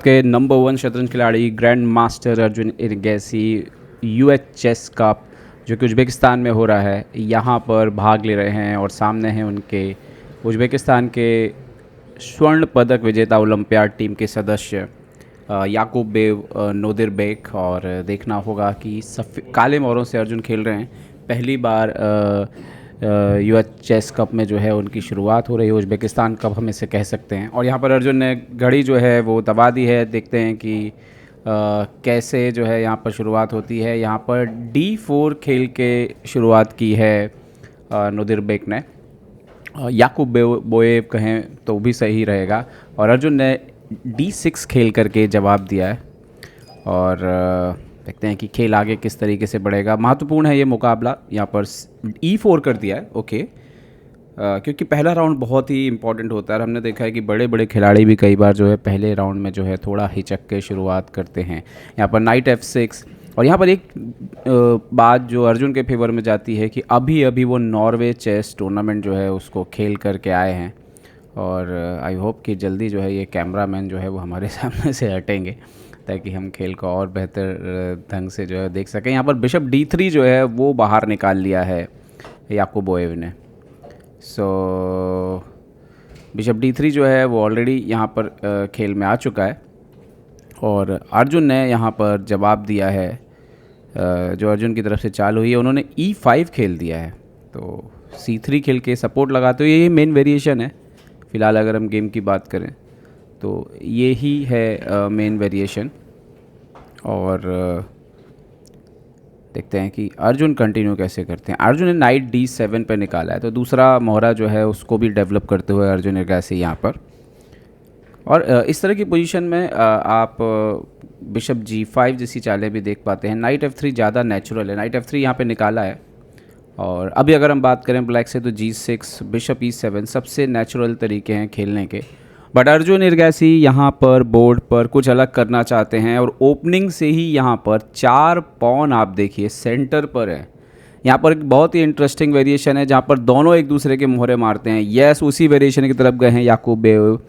के नंबर 1 शतरंज खिलाड़ी grand master Arjun Erigaisi US chess cup जो कि उज़्बेकिस्तान में हो रहा है यहाँ पर भाग ले रहे हैं और सामने हैं उनके उज़्बेकिस्तान के स्वर्ण पदक विजेता ओलंपियाड टीम के सदस्य याकूबेव नोदिरबेक। और देखना होगा कि काले मोहरों से अर्जुन खेल रहे हैं। पहली बार यूएस चेस कप में जो है उनकी शुरुआत हो रही है, उज़्बेकिस्तान कप हम इसे कह सकते हैं। और यहाँ पर अर्जुन ने घड़ी जो है वो दबा दी है। देखते हैं कि कैसे जो है यहाँ पर शुरुआत होती है। यहाँ पर D4 खेल के शुरुआत की है नोदिरबेक ने, याकूब बोएव कहें तो भी सही रहेगा। और अर्जुन ने D6 खेल करके जवाब दिया है और देखते हैं कि खेल आगे किस तरीके से बढ़ेगा। महत्वपूर्ण है ये मुकाबला। यहाँ पर E4 कर दिया है, ओके, क्योंकि पहला राउंड बहुत ही इंपॉर्टेंट होता है। हमने देखा है कि बड़े बड़े खिलाड़ी भी कई बार जो है पहले राउंड में जो है थोड़ा हिचक के शुरुआत करते हैं। यहाँ पर नाइट F6। और यहाँ पर एक बात जो अर्जुन के फेवर में जाती है कि अभी अभी वो नॉर्वे चेस टूर्नामेंट जो है उसको खेल करके आए हैं और आई होप कि जल्दी जो है ये कैमरामैन जो है वो हमारे सामने से हटेंगे ताकि हम खेल को और बेहतर ढंग से जो है देख सकें। यहाँ पर बिशप D3 जो है वो बाहर निकाल लिया है याकूबोएव ने। सो बिशप D3 जो है वो ऑलरेडी यहाँ पर खेल में आ चुका है और अर्जुन ने यहाँ पर जवाब दिया है। जो अर्जुन की तरफ से चाल हुई है उन्होंने E5 खेल दिया है, तो C3 खेल के सपोर्ट लगाते हुए ये मेन वेरिएशन है। फ़िलहाल अगर हम गेम की बात करें तो ये ही है मेन वेरिएशन। और देखते हैं कि अर्जुन कंटिन्यू कैसे करते हैं। अर्जुन ने नाइट D7 पे निकाला है, तो दूसरा मोहरा जो है उसको भी डेवलप करते हुए अर्जुन इरगैसी यहाँ पर। और इस तरह की पोजीशन में आप बिशप G5 जैसी चालें भी देख पाते हैं। नाइट F3 ज़्यादा नेचुरल है। नाइट F3 यहाँ पे निकाला है। और अभी अगर हम बात करें ब्लैक से तो G6 बिशप E7 सबसे नेचुरल तरीके हैं खेलने के। बट अर्जुन इरगैसी यहाँ पर बोर्ड पर कुछ अलग करना चाहते हैं और ओपनिंग से ही यहाँ पर 4 पॉन आप देखिए सेंटर पर है। यहाँ पर एक बहुत ही इंटरेस्टिंग वेरिएशन है जहाँ पर दोनों एक दूसरे के मोहरे मारते हैं। यस, उसी वेरिएशन की तरफ गए हैं याकूबोएव।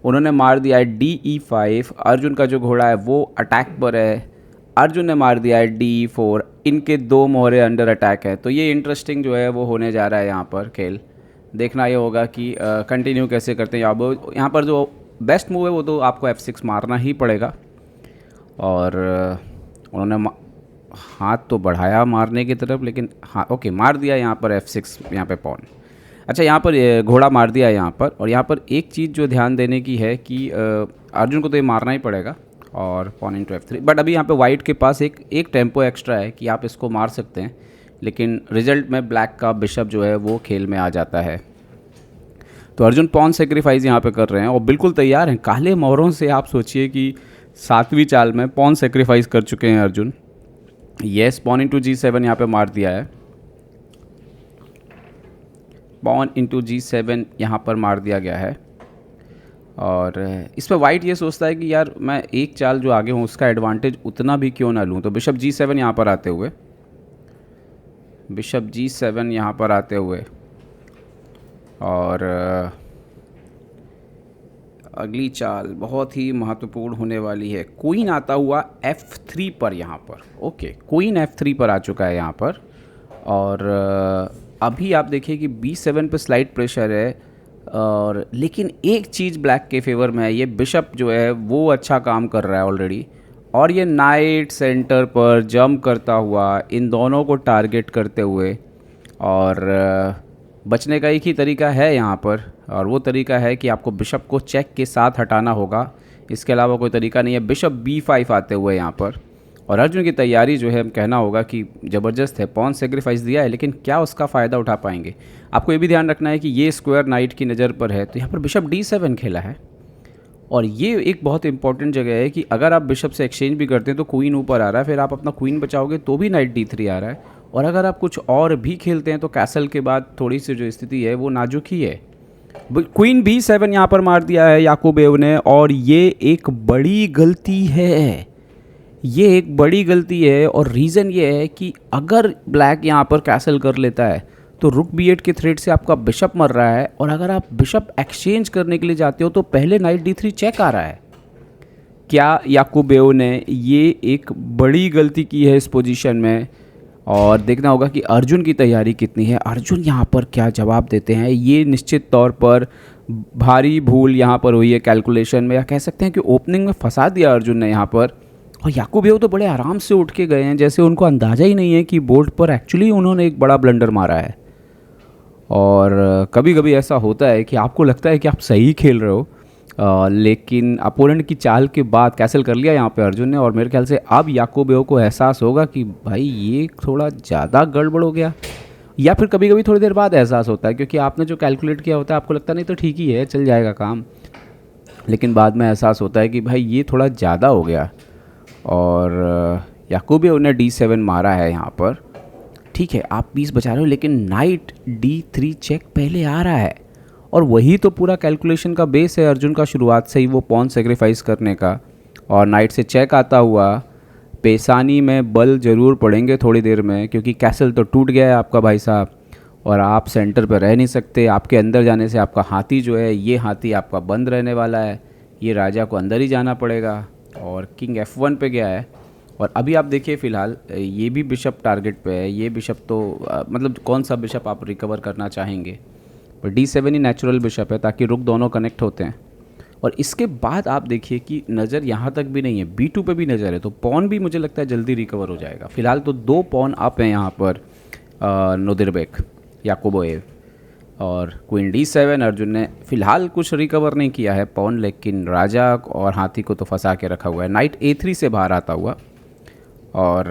उन्होंने मार दिया है DE5। अर्जुन का जो घोड़ा है वो अटैक पर है। अर्जुन ने मार दिया है DE4। इनके 2 मोहरे अंडर अटैक है। तो ये इंटरेस्टिंग जो है वो होने जा रहा है यहाँ पर खेल। देखना ये होगा कि कंटिन्यू कैसे करते हैं। यहाँ पर जो बेस्ट मूव है वो तो आपको F6 मारना ही पड़ेगा। और उन्होंने हाथ तो बढ़ाया मारने की तरफ, लेकिन हाँ ओके मार दिया यहाँ पर F6 यहाँ पे पॉन। अच्छा, यहाँ पर घोड़ा मार दिया है यहाँ पर। और यहाँ पर एक चीज़ जो ध्यान देने की है कि अर्जुन को तो ये मारना ही पड़ेगा और पॉन इंटू F3। बट अभी यहाँ पे वाइट के पास एक टेम्पो एक्स्ट्रा है कि आप इसको मार सकते हैं, लेकिन रिजल्ट में ब्लैक का बिशप जो है वो खेल में आ जाता है। तो अर्जुन पॉन सेक्रीफाइस यहाँ पे कर रहे हैं और बिल्कुल तैयार हैं। काले मोहरों से आप सोचिए कि 7वीं चाल में पॉन सेक्रीफाइस कर चुके हैं Arjun. Yes, pawn into G7 यहाँ पे मार दिया है। पॉन इंटू G7 यहाँ पर मार दिया गया है। और इस पर वाइट ये सोचता है कि यार मैं एक चाल जो आगे हूँ उसका एडवांटेज उतना भी क्यों ना लूँ। तो बिशप G7 यहाँ पर आते हुए बिशप G7 यहाँ पर आते हुए और अगली चाल बहुत ही महत्वपूर्ण होने वाली है। क्वीन आता हुआ F3 पर यहाँ पर। ओके, क्वीन F3 पर आ चुका है यहाँ पर। और अभी आप देखिए कि B7 पे स्लाइड प्रेशर है। और लेकिन एक चीज़ ब्लैक के फेवर में है, ये बिशप जो है वो अच्छा काम कर रहा है ऑलरेडी। और ये नाइट सेंटर पर जंप करता हुआ इन दोनों को टारगेट करते हुए, और बचने का एक ही तरीका है यहाँ पर, और वो तरीका है कि आपको बिशप को चेक के साथ हटाना होगा। इसके अलावा कोई तरीका नहीं है। बिशप B5 आते हुए यहाँ पर। और अर्जुन की तैयारी जो है हम कहना होगा कि ज़बरदस्त है। पॉन सेक्रीफाइस दिया है, लेकिन क्या उसका फ़ायदा उठा पाएंगे। आपको ये भी ध्यान रखना है कि ये स्क्वायर नाइट की नज़र पर है, तो यहाँ पर बिशप D7 खेला है। और ये एक बहुत इंपॉर्टेंट जगह है कि अगर आप बिशप से एक्सचेंज भी करते हैं तो क्वीन ऊपर आ रहा है, फिर आप अपना क्वीन बचाओगे तो भी नाइट D3 आ रहा है। और अगर आप कुछ और भी खेलते हैं तो कैसल के बाद थोड़ी सी जो स्थिति है वो नाजुक ही है। क्वीन B7 यहाँ पर मार दिया है याकूबोएव ने। और ये एक बड़ी गलती है, ये एक बड़ी गलती है। और रीज़न ये है कि अगर ब्लैक यहाँ पर कैसल कर लेता है तो रुक B8 के थ्रेड से आपका बिशप मर रहा है। और अगर आप बिशप एक्सचेंज करने के लिए जाते हो तो पहले नाइट D3 चेक आ रहा है। क्या याकूबेव ने ये एक बड़ी गलती की है इस पोजीशन में, और देखना होगा कि अर्जुन की तैयारी कितनी है, अर्जुन यहाँ पर क्या जवाब देते हैं। ये निश्चित तौर पर भारी भूल यहाँ पर हुई है कैलकुलेशन में, या कह सकते हैं कि ओपनिंग में फंसा दिया अर्जुन ने यहाँ पर। और याकूबेव तो बड़े आराम से उठ के गए हैं, जैसे उनको अंदाज़ा ही नहीं है कि बोर्ड पर एक्चुअली उन्होंने एक बड़ा ब्लंडर मारा है। और कभी कभी ऐसा होता है कि आपको लगता है कि आप सही खेल रहे हो, लेकिन अपोनेंट की चाल के बाद कैंसिल कर लिया यहाँ पे अर्जुन ने। और मेरे ख्याल से अब याकूबेव को एहसास होगा कि भाई ये थोड़ा ज़्यादा गड़बड़ हो गया, या फिर कभी कभी थोड़ी देर बाद एहसास होता है, क्योंकि आपने जो कैलकुलेट किया होता है आपको लगता नहीं तो ठीक ही है, चल जाएगा काम, लेकिन बाद में एहसास होता है कि भाई ये थोड़ा ज़्यादा हो गया। और याकूबेव ने D7 मारा है यहाँ पर। ठीक है, आप पीस बचा रहे हो, लेकिन नाइट D3 चेक पहले आ रहा है, और वही तो पूरा कैलकुलेशन का बेस है अर्जुन का शुरुआत से ही, वो पॉन सेक्रीफाइस करने का। और नाइट से चेक आता हुआ पेशानी में बल ज़रूर पड़ेंगे थोड़ी देर में, क्योंकि कैसल तो टूट गया है आपका भाई साहब, और आप सेंटर पर रह नहीं सकते। आपके अंदर जाने से आपका हाथी जो है, ये हाथी आपका बंद रहने वाला है, ये राजा को अंदर ही जाना पड़ेगा। और किंग F1 पे गया है, और अभी आप देखिए फ़िलहाल ये भी बिशप टारगेट पे है। ये बिशप तो मतलब कौन सा बिशप आप रिकवर करना चाहेंगे, पर D7 ही नेचुरल बिशप है, ताकि रुक दोनों कनेक्ट होते हैं। और इसके बाद आप देखिए कि नज़र यहाँ तक भी नहीं है, B2 पे भी नज़र है, तो पॉन भी मुझे लगता है जल्दी रिकवर हो जाएगा। फ़िलहाल तो 2 पॉन अप हैं यहाँ पर नोदिरबेक याकूबोव, और क्वीन D7 अर्जुन ने फ़िलहाल कुछ रिकवर नहीं किया है पॉन, लेकिन राजा और हाथी को तो फंसा के रखा हुआ है। नाइट A3 से बाहर आता हुआ, और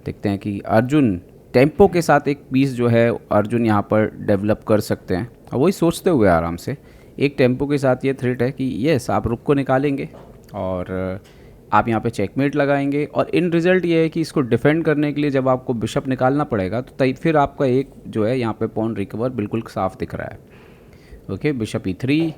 देखते हैं कि अर्जुन टेम्पो के साथ एक पीस जो है अर्जुन यहाँ पर डेवलप कर सकते हैं, और वही सोचते हुए आराम से एक टेम्पो के साथ ये थ्रेट है कि यस आप रुक को निकालेंगे और आप यहाँ पे चेकमेट लगाएंगे। और इन रिज़ल्ट ये है कि इसको डिफेंड करने के लिए जब आपको बिशप निकालना पड़ेगा तो फिर आपका एक जो है यहाँ पे पॉन रिकवर बिल्कुल साफ दिख रहा है। ओके, बिशप E3,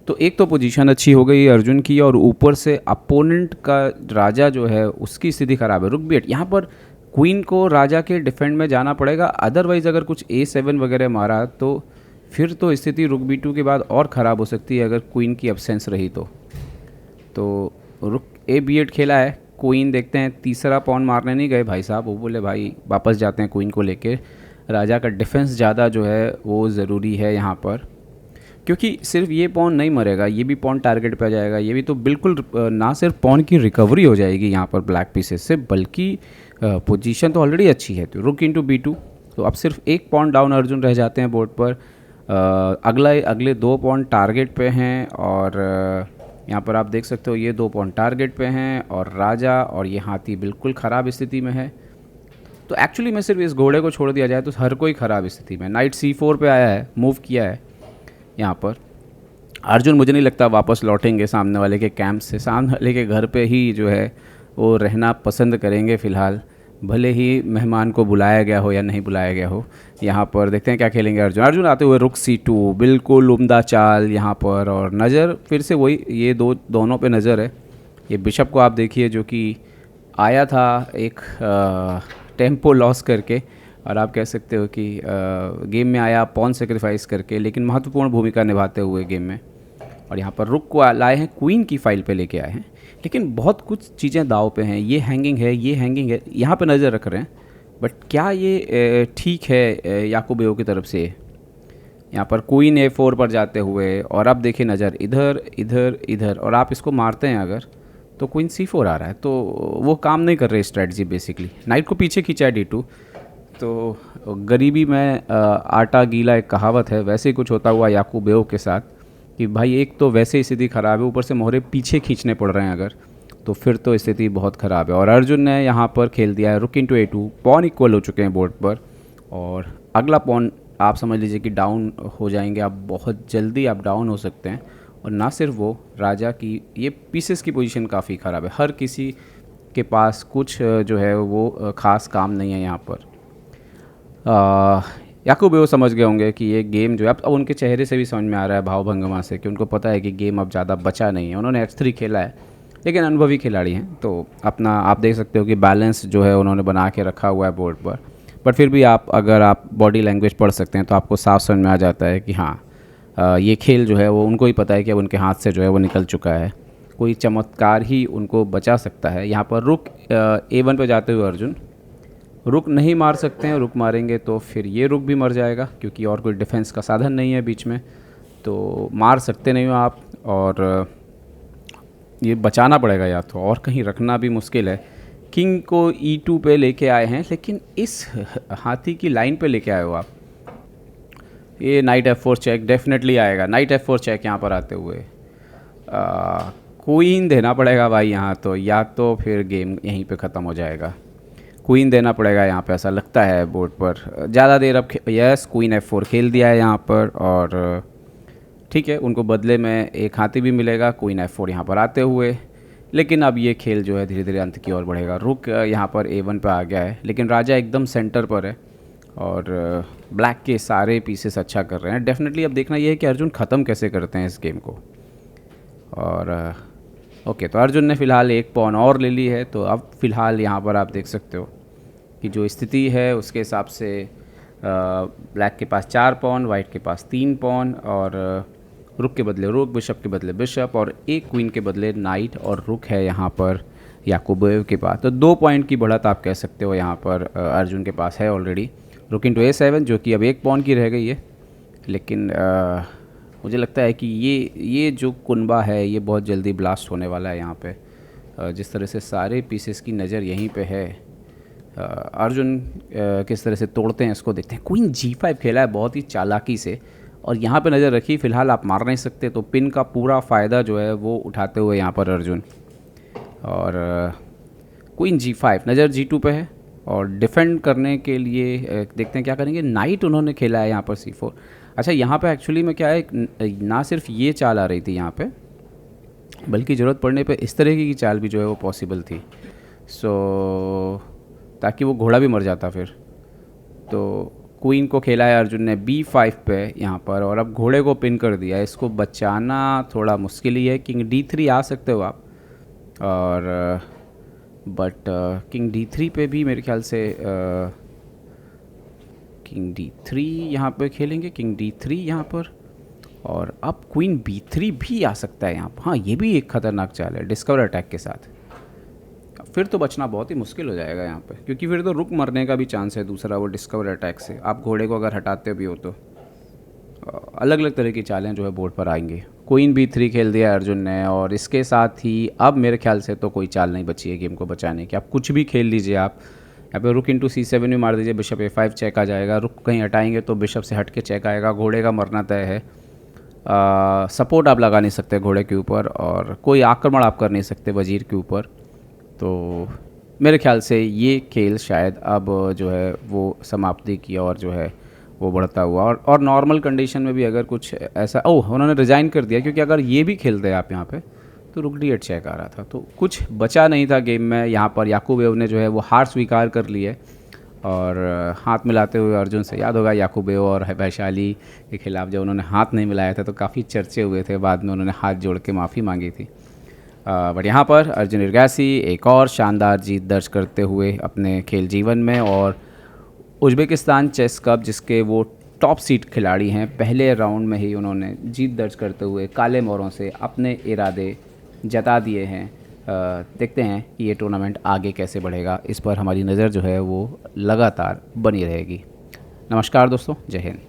तो एक तो पोजीशन अच्छी हो गई अर्जुन की, और ऊपर से अपोनेंट का राजा जो है उसकी स्थिति ख़राब है। रुक B8, यहाँ पर क्वीन को राजा के डिफेंड में जाना पड़ेगा, अदरवाइज़ अगर कुछ A7 वगैरह मारा तो फिर तो स्थिति रुक B2 के बाद और ख़राब हो सकती है, अगर क्वीन की एब्सेंस रही तो रुक A B8 खेला है। क्वीन देखते हैं, तीसरा पॉन मारने नहीं गए भाई साहब, वो बोले भाई वापस जाते हैं क्वीन को लेके। राजा का डिफेंस ज़्यादा जो है वो ज़रूरी है यहाँ पर, क्योंकि सिर्फ ये पॉन नहीं मरेगा, ये भी पॉन टारगेट पे आ जाएगा, ये भी तो बिल्कुल ना सिर्फ पॉन की रिकवरी हो जाएगी यहाँ पर ब्लैक पीसेस से, बल्कि पोजीशन तो ऑलरेडी अच्छी है। तो रुक इंटू B2, तो अब सिर्फ एक पॉन डाउन अर्जुन रह जाते हैं बोर्ड पर। अगले 2 पॉन टारगेट पे हैं, और यहाँ पर आप देख सकते हो ये 2 पॉन टारगेट पे हैं, और राजा और ये हाथी बिल्कुल ख़राब स्थिति में है। तो एक्चुअली में सिर्फ इस घोड़े को छोड़ दिया जाए तो हर कोई ख़राब स्थिति में। नाइट C4 पे आया है, मूव किया है यहाँ पर अर्जुन। मुझे नहीं लगता वापस लौटेंगे सामने वाले के कैंप से, सामने वाले के घर पे ही जो है वो रहना पसंद करेंगे फ़िलहाल, भले ही मेहमान को बुलाया गया हो या नहीं बुलाया गया हो। यहाँ पर देखते हैं क्या खेलेंगे अर्जुन आते हुए रुक C2, बिल्कुल उम्दा चाल यहाँ पर, और नज़र फिर से वही ये दोनों पे नज़र है। ये बिशप को आप देखिए जो कि आया था एक टेम्पो लॉस करके, और आप कह सकते हो कि गेम में आया पॉन सेक्रीफाइस करके, लेकिन महत्वपूर्ण भूमिका निभाते हुए गेम में। और यहाँ पर रुक को लाए हैं, क्वीन की फाइल पे लेके आए हैं, लेकिन बहुत कुछ चीज़ें दाव पे हैं। ये हैंगिंग है, ये हैंगिंग है, यहाँ पे नज़र रख रहे हैं, बट क्या ये ठीक है याकूबेव की तरफ से। यहाँ पर क्वीन A4 पर जाते हुए, और अब देखिए नज़र इधर इधर इधर, और आप इसको मारते हैं अगर तो क्वीन C4 आ रहा है, तो वो काम नहीं कर रही स्ट्रेटजी बेसिकली। नाइट को पीछे खींचा है D2, तो गरीबी में आटा गीला एक कहावत है, वैसे ही कुछ होता हुआ याकूबेव के साथ कि भाई एक तो वैसे स्थिति ख़राब है, ऊपर से मोहरे पीछे खींचने पड़ रहे हैं अगर, तो फिर तो स्थिति बहुत ख़राब है। और अर्जुन ने यहाँ पर खेल दिया है रुक इंटू A2, पॉन इक्वल हो चुके हैं बोर्ड पर, और अगला पॉन आप समझ लीजिए कि डाउन हो जाएंगे, आप बहुत जल्दी आप डाउन हो सकते हैं। और ना सिर्फ वो, राजा की ये पीसेस की पोजीशन काफ़ी ख़राब है, हर किसी के पास कुछ जो है वो ख़ास काम नहीं है यहाँ पर। याकूबेव समझ गए होंगे कि ये गेम जो है, अब उनके चेहरे से भी समझ में आ रहा है भाव भंगमा से, कि उनको पता है कि गेम अब ज़्यादा बचा नहीं है। उन्होंने H3 खेला है, लेकिन अनुभवी खिलाड़ी हैं, तो अपना आप देख सकते हो कि बैलेंस जो है उन्होंने बना के रखा हुआ है बोर्ड पर। बट फिर भी अगर आप बॉडी लैंग्वेज पढ़ सकते हैं तो आपको साफ समझ में आ जाता है कि हाँ ये खेल जो है वो उनको ही पता है कि अब उनके हाथ से जो है वो निकल चुका है। कोई चमत्कार ही उनको बचा सकता है। यहाँ पर रुक A1 पे जाते हुए अर्जुन रुक नहीं मार सकते हैं, रुक मारेंगे तो फिर ये रुक भी मर जाएगा क्योंकि और कोई डिफेंस का साधन नहीं है बीच में, तो मार सकते नहीं हो आप। और ये बचाना पड़ेगा या तो, और कहीं रखना भी मुश्किल है। किंग को E2 पे लेके आए हैं, लेकिन इस हाथी की लाइन पे लेके आए हो आप। ये नाइट F4 चेक डेफिनेटली आएगा, नाइट F4 चेक यहाँ पर आते हुए क्वीन देना पड़ेगा भाई यहाँ तो, या तो फिर गेम यहीं पे ख़त्म हो जाएगा। क्वीन देना पड़ेगा यहाँ पे, ऐसा लगता है बोर्ड पर। ज़्यादा देर अब यस क्वीन F4 खेल दिया है यहाँ पर, और ठीक है उनको बदले में एक हाथी भी मिलेगा क्वीन F4 यहाँ पर आते हुए। लेकिन अब ये खेल जो है धीरे धीरे अंत की ओर बढ़ेगा। रुक यहाँ पर A1 पे आ गया है, लेकिन राजा एकदम सेंटर पर है और ब्लैक के सारे पीसेस अच्छा कर रहे हैं। डेफिनेटली अब देखना ये है कि अर्जुन ख़त्म कैसे करते हैं इस गेम को। और ओके, तो अर्जुन ने फ़िलहाल एक पॉन और ले ली है, तो अब फ़िलहाल यहाँ पर आप देख सकते हो कि जो स्थिति है उसके हिसाब से ब्लैक के पास 4 पॉन, वाइट के पास 3 पॉन, और रुक के बदले रुक, बिशप के बदले बिशप, और एक क्वीन के बदले नाइट और रुक है यहाँ पर याकूबोव के पास। तो 2 पॉइंट की बढ़त आप कह सकते हो यहाँ पर अर्जुन के पास है ऑलरेडी। रुक इंटू A7 जो कि अब 1 पॉन की रह गई है, लेकिन मुझे लगता है कि ये जो कुनबा है ये बहुत जल्दी ब्लास्ट होने वाला है यहाँ पे। जिस तरह से सारे पीसेस की नज़र यहीं पे है, अर्जुन किस तरह से तोड़ते हैं इसको देखते हैं। क्वीन G5 खेला है बहुत ही चालाकी से, और यहाँ पे नज़र रखी। फ़िलहाल आप मार नहीं सकते, तो पिन का पूरा फ़ायदा जो है वो उठाते हुए यहाँ पर अर्जुन। और क्वीन G5 नज़र G2 पे है, और डिफेंड करने के लिए देखते हैं क्या करेंगे। नाइट उन्होंने खेला है यहाँ पर C4। अच्छा, यहाँ पे एक्चुअली में क्या है, ना सिर्फ ये चाल आ रही थी यहाँ पे, बल्कि ज़रूरत पड़ने पे इस तरह की चाल भी जो है वो पॉसिबल थी। सो ताकि वो घोड़ा भी मर जाता फिर। तो क्वीन को खेला है अर्जुन ने B5 पे यहाँ पर, और अब घोड़े को पिन कर दिया। इसको बचाना थोड़ा मुश्किल ही है। किंग D3 आ सकते हो आप, और बट किंग D3 पे भी मेरे ख्याल से किंग D3 यहाँ पर खेलेंगे, किंग D3 यहाँ पर, और अब क्वीन B3 भी आ सकता है यहाँ पर। हाँ, ये भी एक ख़तरनाक चाल है डिस्कवर अटैक के साथ। फिर तो बचना बहुत ही मुश्किल हो जाएगा यहाँ पे, क्योंकि फिर तो रुक मरने का भी चांस है दूसरा, वो डिस्कवर अटैक से आप घोड़े को अगर हटाते भी हो तो। अलग अलग तरह की चालें जो है बोर्ड पर आएंगी। क्वीन B3 खेल दिया अर्जुन ने, और इसके साथ ही अब मेरे ख्याल से तो कोई चाल नहीं बची है गेम को बचाने की। आप कुछ भी खेल लीजिए, आप यहाँ पे रुक इंटू C7 भी मार दीजिए, बिशप A5 चेक आ जाएगा। रुक कहीं हटाएंगे तो बिशप से हट के चेक आएगा, घोड़े का मरना तय है। सपोर्ट आप लगा नहीं सकते घोड़े के ऊपर, और कोई आक्रमण आप कर नहीं सकते वजीर के ऊपर। तो मेरे ख्याल से ये खेल शायद अब जो है वो समाप्ति की ओर जो है वो बढ़ता हुआ। और नॉर्मल कंडीशन में भी अगर कुछ ऐसा, ओह उन्होंने रिज़ाइन कर दिया, क्योंकि अगर ये भी खेलते आप यहाँ पे तो रुक D8 चेक आ रहा था, तो कुछ बचा नहीं था गेम में। यहाँ पर याकूबोव ने जो है वो हार स्वीकार कर ली है, और हाथ मिलाते हुए अर्जुन से, याद होगा याकूबोव और वैशाली के खिलाफ जब उन्होंने हाथ नहीं मिलाया था तो काफ़ी चर्चे हुए थे, बाद में उन्होंने हाथ जोड़ के माफ़ी मांगी थी। बट यहाँ पर अर्जुन इरगैसी एक और शानदार जीत दर्ज करते हुए अपने खेल जीवन में, और उज़्बेकिस्तान चेस कप जिसके वो टॉप सीड खिलाड़ी हैं, पहले राउंड में ही उन्होंने जीत दर्ज करते हुए काले मोरों से अपने इरादे जता दिए हैं। देखते हैं कि ये टूर्नामेंट आगे कैसे बढ़ेगा, इस पर हमारी नज़र जो है वो लगातार बनी रहेगी। नमस्कार दोस्तों, जय हिंद।